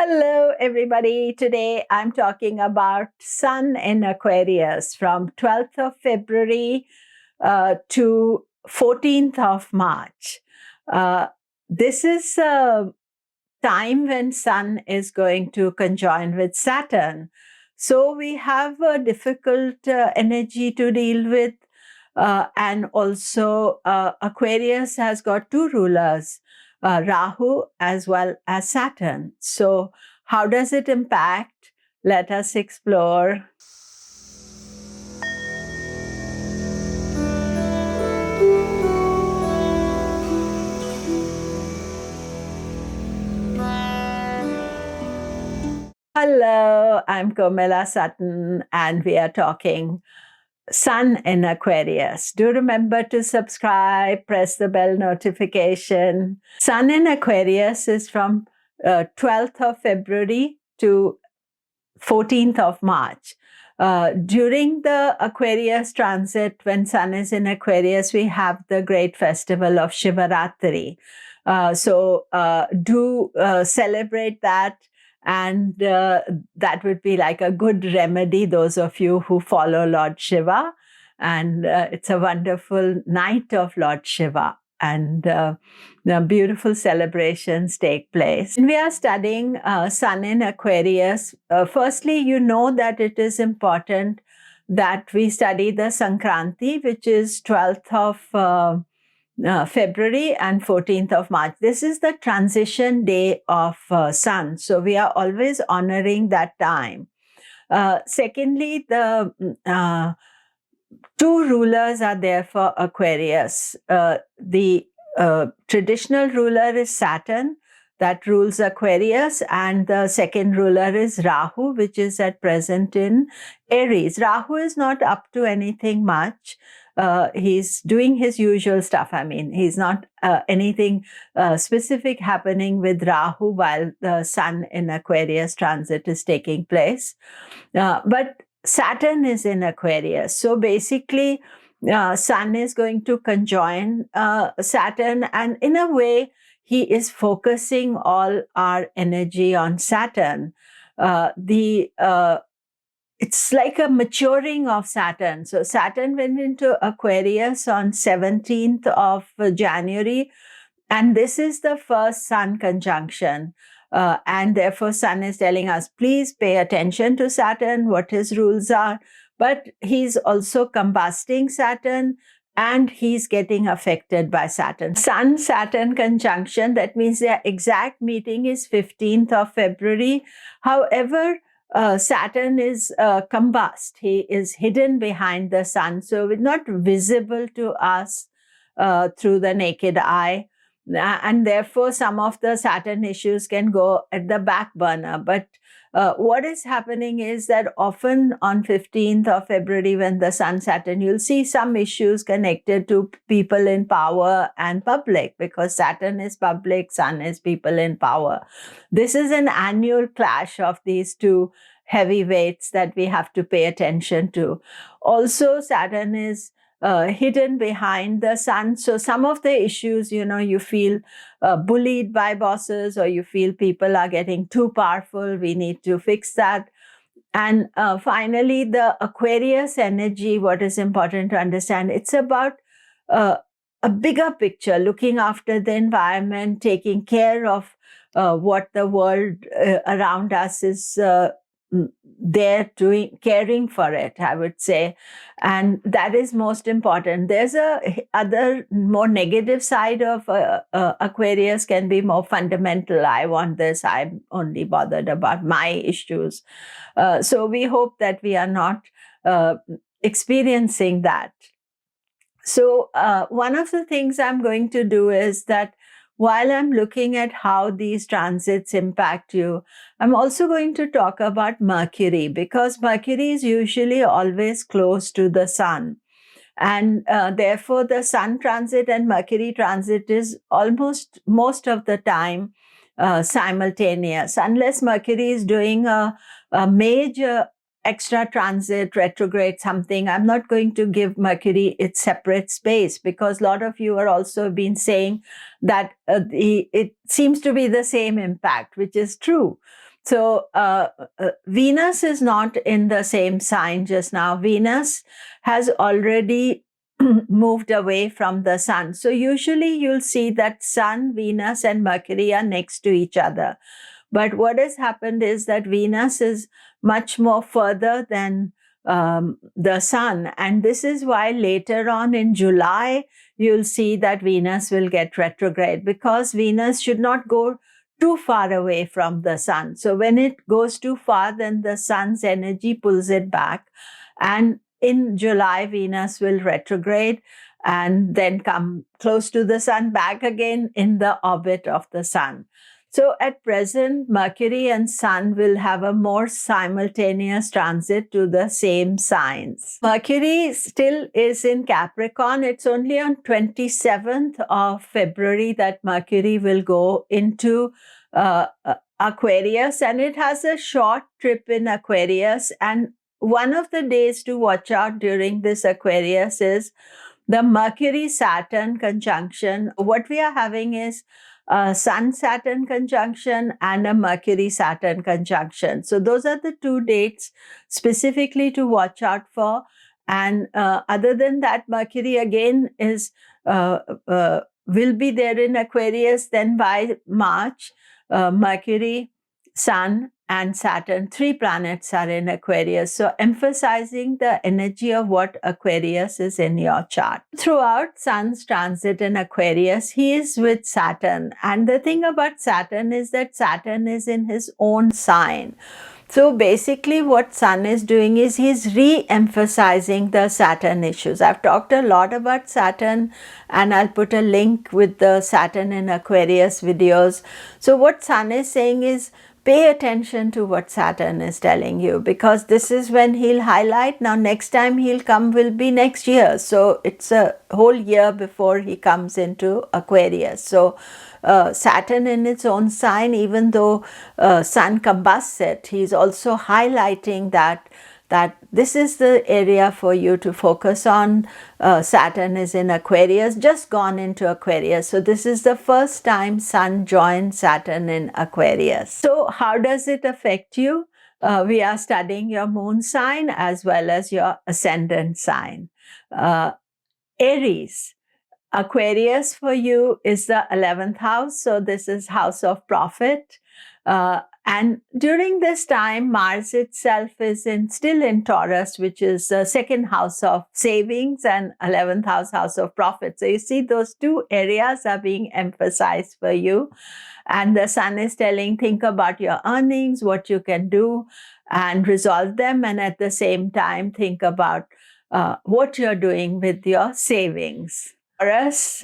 Hello, everybody. Today I'm talking about Sun in Aquarius from 12th of February to 14th of March. This is a time when Sun is going to conjoin with Saturn. So we have a difficult energy to deal with. And also Aquarius has got two rulers, Rahu as well as Saturn. So how does it impact? Let us explore. Hello, I'm Komilla Sutton, and we are talking Sun in Aquarius. Do remember to subscribe, press the bell notification. Sun in Aquarius is from 12th of February to 14th of March. During the Aquarius transit, when Sun is in Aquarius, we have the great festival of Shivaratri. So do celebrate that. And that would be like a good remedy, those of you who follow Lord Shiva. And it's a wonderful night of Lord Shiva. And beautiful celebrations take place. And we are studying Sun in Aquarius. Firstly, you know that it is important that we study the Sankranti, which is 12th of February and 14th of March. This is the transition day of Sun. So we are always honoring that time. Secondly, the two rulers are there for Aquarius. The traditional ruler is Saturn, that rules Aquarius, and the second ruler is Rahu, which is at present in Aries. Rahu is not up to anything much. He's doing his usual stuff. I mean, he's not anything specific happening with Rahu while the Sun in Aquarius transit is taking place. But Saturn is in Aquarius. So basically, Sun is going to conjoin Saturn, and in a way, he is focusing all our energy on Saturn. It's like a maturing of Saturn. So Saturn went into Aquarius on 17th of January, and this is the first Sun conjunction. And therefore, Sun is telling us, please pay attention to Saturn, what his rules are. But he's also combusting Saturn, and he's getting affected by Saturn. Sun-Saturn conjunction, that means their exact meeting is 15th of February. However, Saturn is combust. He is hidden behind the Sun, so it's not visible to us through the naked eye. And therefore, some of the Saturn issues can go at the back burner. But what is happening is that often on 15th of February, when the Sun-Saturn, you'll see some issues connected to people in power and public, because Saturn is public, Sun is people in power. This is an annual clash of these two heavyweights that we have to pay attention to. Also, Saturn is hidden behind the Sun. So some of the issues, you feel bullied by bosses, or you feel people are getting too powerful. We need to fix that. And finally, the Aquarius energy, what is important to understand, it's about a bigger picture, looking after the environment, taking care of what the world around us is there doing, caring for it, I would say. And that is most important. There's a other more negative side of Aquarius, can be more fundamental. I want this. I'm only bothered about my issues. So we hope that we are not experiencing that. So one of the things I'm going to do is that while I'm looking at how these transits impact you, I'm also going to talk about Mercury, because Mercury is usually always close to the Sun. And therefore, the Sun transit and Mercury transit is almost most of the time simultaneous, unless Mercury is doing a major extra transit, retrograde, something. I'm not going to give Mercury its separate space, because a lot of you are also been saying that it seems to be the same impact, which is true. So Venus is not in the same sign just now. Venus has already moved away from the sun. So usually you'll see that Sun, Venus, and Mercury are next to each other. But what has happened is that Venus is much more further than the sun. And this is why later on in July, you'll see that Venus will get retrograde, because Venus should not go too far away from the sun. So when it goes too far, then the sun's energy pulls it back. And in July, Venus will retrograde and then come close to the sun, back again in the orbit of the sun. So at present, Mercury and Sun will have a more simultaneous transit to the same signs. Mercury still is in Capricorn. It's only on 27th of February that Mercury will go into Aquarius, and it has a short trip in Aquarius. And one of the days to watch out during this Aquarius is the Mercury-Saturn conjunction. What we are having is a Sun-Saturn conjunction and a Mercury-Saturn conjunction. So those are the two dates specifically to watch out for. And other than that, Mercury again is will be there in Aquarius. Then by March, Mercury, Sun, and Saturn, 3 planets are in Aquarius. So emphasizing the energy of what Aquarius is in your chart. Throughout Sun's transit in Aquarius, he is with Saturn. And the thing about Saturn is that Saturn is in his own sign. So basically what Sun is doing is he's re-emphasizing the Saturn issues. I've talked a lot about Saturn, and I'll put a link with the Saturn in Aquarius videos. So what Sun is saying is, pay attention to what Saturn is telling you, because this is when he'll highlight. Now, next time he'll come will be next year. So it's a whole year before he comes into Aquarius. So Saturn in its own sign, even though Sun combusts it, he's also highlighting that this is the area for you to focus on. Saturn is in Aquarius, just gone into Aquarius. So this is the first time Sun joined Saturn in Aquarius. So how does it affect you? We are studying your moon sign as well as your ascendant sign. Aries. Aquarius for you is the 11th house. So this is house of profit. And during this time, Mars itself is still in Taurus, which is the 2nd house of savings, and 11th house of profit. So you see those two areas are being emphasized for you. And the Sun is telling, think about your earnings, what you can do, and resolve them. And at the same time, think about what you're doing with your savings. Taurus,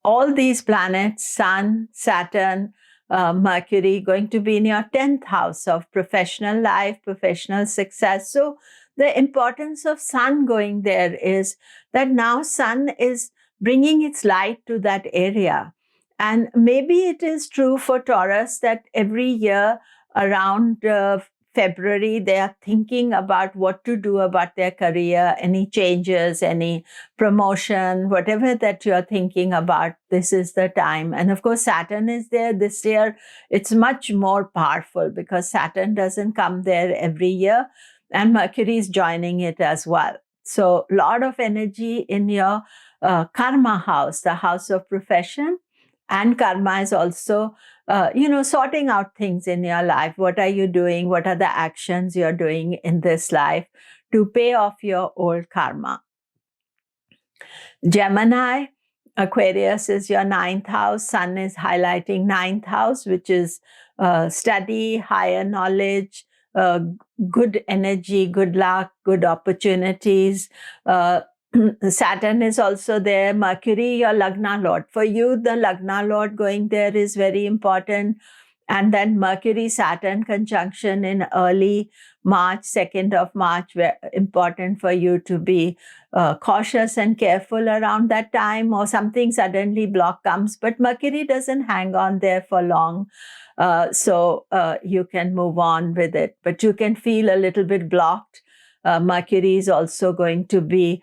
all these planets, Sun, Saturn, Mercury, going to be in your 10th house of professional life, professional success. So the importance of Sun going there is that now Sun is bringing its light to that area. And maybe it is true for Taurus that every year around February, they are thinking about what to do about their career, any changes, any promotion, whatever that you're thinking about, this is the time. And of course, Saturn is there this year. It's much more powerful because Saturn doesn't come there every year, and Mercury is joining it as well. So a lot of energy in your karma house, the house of profession. And karma is also, sorting out things in your life. What are you doing? What are the actions you're doing in this life to pay off your old karma? Gemini, Aquarius is your 9th house. Sun is highlighting 9th house, which is study, higher knowledge, good energy, good luck, good opportunities. Saturn is also there. Mercury, your Lagna Lord. For you, the Lagna Lord going there is very important. And then Mercury-Saturn conjunction in early March, 2nd of March, very important for you to be cautious and careful around that time, or something suddenly block comes. But Mercury doesn't hang on there for long. So you can move on with it. But you can feel a little bit blocked Mercury is also going to be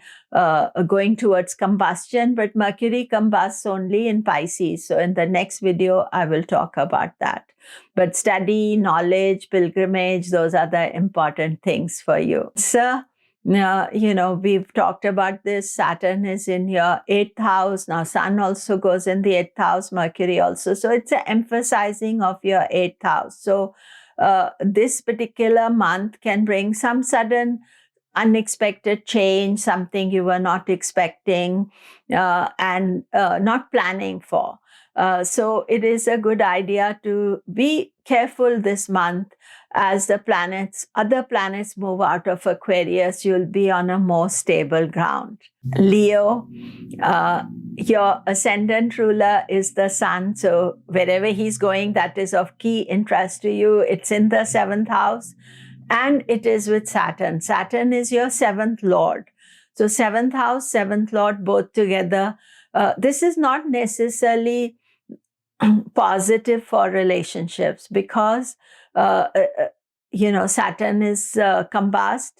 going towards combustion, but Mercury combusts only in Pisces. So in the next video, I will talk about that. But study, knowledge, pilgrimage, those are the important things for you. So, we've talked about this. Saturn is in your 8th house. Now, Sun also goes in the 8th house, Mercury also. So it's an emphasizing of your 8th house. So this particular month can bring some sudden unexpected change, something you were not expecting and not planning for. So it is a good idea to be careful this month as the other planets move out of Aquarius. You'll be on a more stable ground. Leo, your ascendant ruler is the sun. So wherever he's going, that is of key interest to you. It's in the 7th house. And it is with Saturn. Saturn is your 7th lord. So 7th house, 7th lord, both together. This is not necessarily positive for relationships because, Saturn is combust.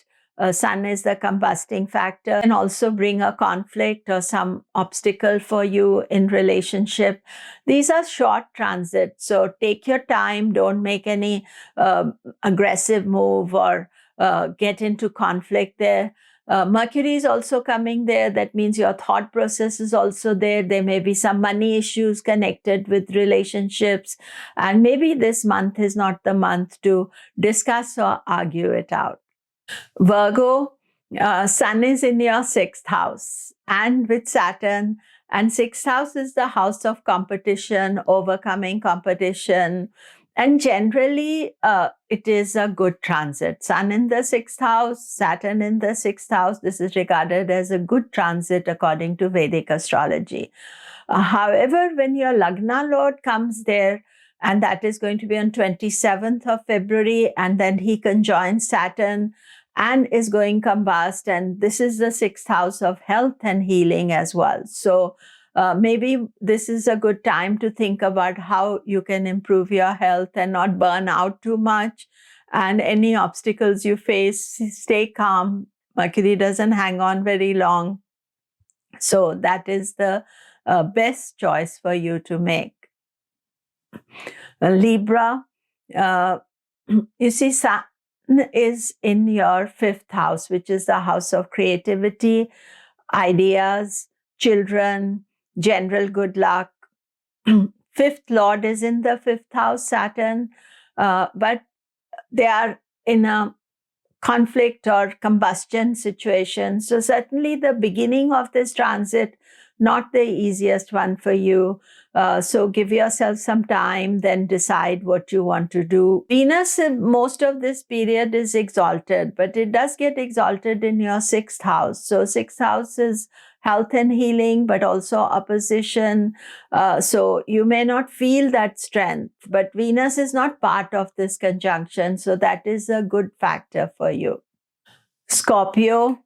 Sun is the combusting factor, and also bring a conflict or some obstacle for you in relationship. These are short transits, so take your time. Don't make any aggressive move or get into conflict there. Mercury is also coming there. That means your thought process is also there. There may be some money issues connected with relationships. And maybe this month is not the month to discuss or argue it out. Virgo, Sun is in your 6th house and with Saturn. And 6th house is the house of competition, overcoming competition. And generally, it is a good transit. Sun in the 6th house, Saturn in the 6th house. This is regarded as a good transit according to Vedic astrology. However, when your Lagna Lord comes there, and that is going to be on 27th of February, and then he conjoins Saturn and is going combust. And this is the 6th house of health and healing as well. So maybe this is a good time to think about how you can improve your health and not burn out too much. And any obstacles you face, stay calm. Mercury doesn't hang on very long. So that is the best choice for you to make. Libra, you see, Sun is in your 5th house, which is the house of creativity, ideas, children, general good luck. 5th lord is in the 5th house, Saturn, but they are in a conflict or combustion situation. So certainly the beginning of this transit, not the easiest one for you. So give yourself some time, then decide what you want to do. Venus, most of this period is exalted, but it does get exalted in your 6th house. So 6th house is health and healing, but also opposition. So you may not feel that strength, but Venus is not part of this conjunction. So that is a good factor for you. Scorpio,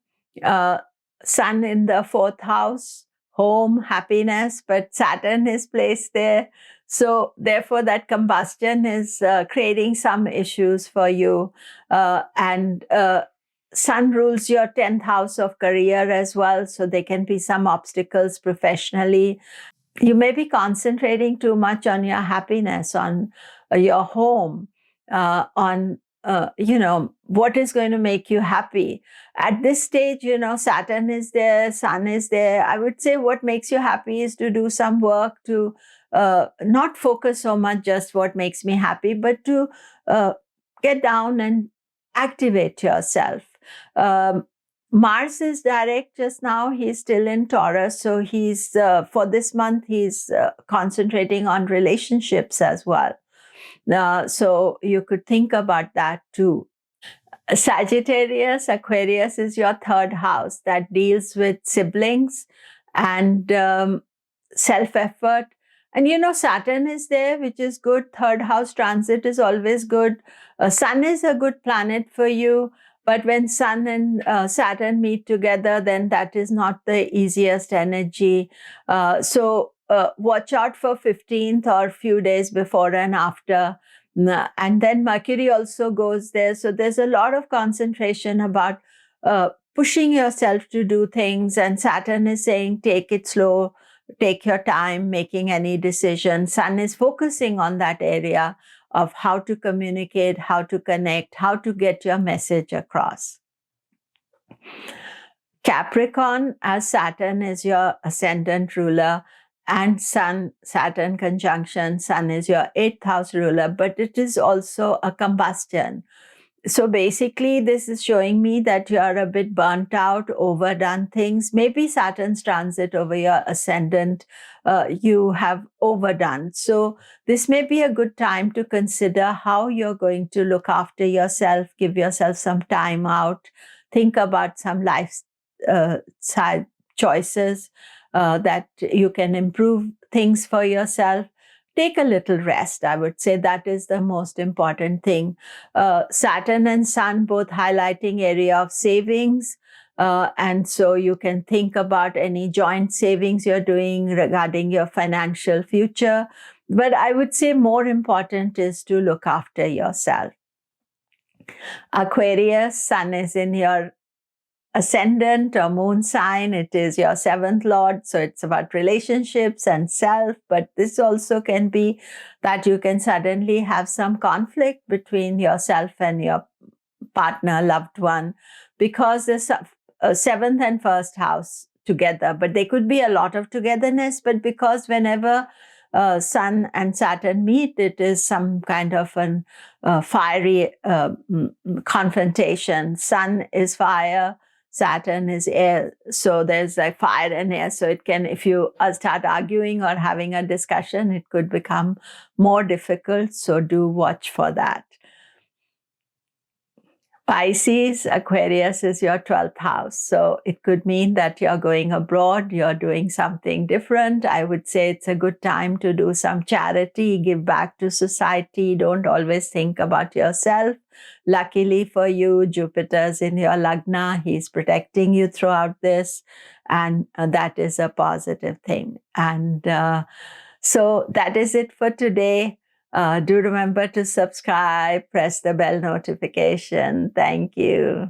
Sun in the 4th house, home, happiness, but Saturn is placed there. So therefore that combustion is creating some issues for you. And Sun rules your 10th house of career as well. So there can be some obstacles professionally. You may be concentrating too much on your happiness, on your home, on what is going to make you happy. At this stage, Saturn is there, Sun is there. I would say what makes you happy is to do some work, to not focus so much just what makes me happy, but to get down and activate yourself. Mars is direct just now. He's still in Taurus. So he's, for this month, he's concentrating on relationships as well. So you could think about that too. Sagittarius, Aquarius is your 3rd house that deals with siblings and self-effort. And Saturn is there, which is good. 3rd house transit is always good. Sun is a good planet for you. But when Sun and Saturn meet together, then that is not the easiest energy. So watch out for 15th or few days before and after. And then Mercury also goes there. So there's a lot of concentration about pushing yourself to do things. And Saturn is saying, take it slow, take your time making any decision. Sun is focusing on that area of how to communicate, how to connect, how to get your message across. Capricorn, as Saturn is your ascendant ruler, and Sun, Saturn conjunction, Sun is your 8th house ruler, but it is also a combustion. So basically, this is showing me that you are a bit burnt out, overdone things. Maybe Saturn's transit over your ascendant, you have overdone. So this may be a good time to consider how you're going to look after yourself, give yourself some time out, think about some lifestyle choices that you can improve things for yourself. Take a little rest. I would say that is the most important thing. Saturn and Sun both highlighting area of savings. And so you can think about any joint savings you're doing regarding your financial future. But I would say more important is to look after yourself. Aquarius, Sun is in your ascendant or moon sign. It is your 7th lord, so it's about relationships and self, but this also can be that you can suddenly have some conflict between yourself and your partner, loved one, because there's 7th and 1st house together, but there could be a lot of togetherness, but because whenever Sun and Saturn meet, it is some kind of an fiery confrontation. Sun is fire, Saturn is air, so there's like fire and air. So it can, if you start arguing or having a discussion, it could become more difficult. So do watch for that. Pisces, Aquarius is your 12th house. So it could mean that you're going abroad, you're doing something different. I would say it's a good time to do some charity, give back to society. Don't always think about yourself. Luckily for you, Jupiter's in your Lagna. He's protecting you throughout this. And that is a positive thing. And so that is it for today. Do remember to subscribe, press the bell notification. Thank you.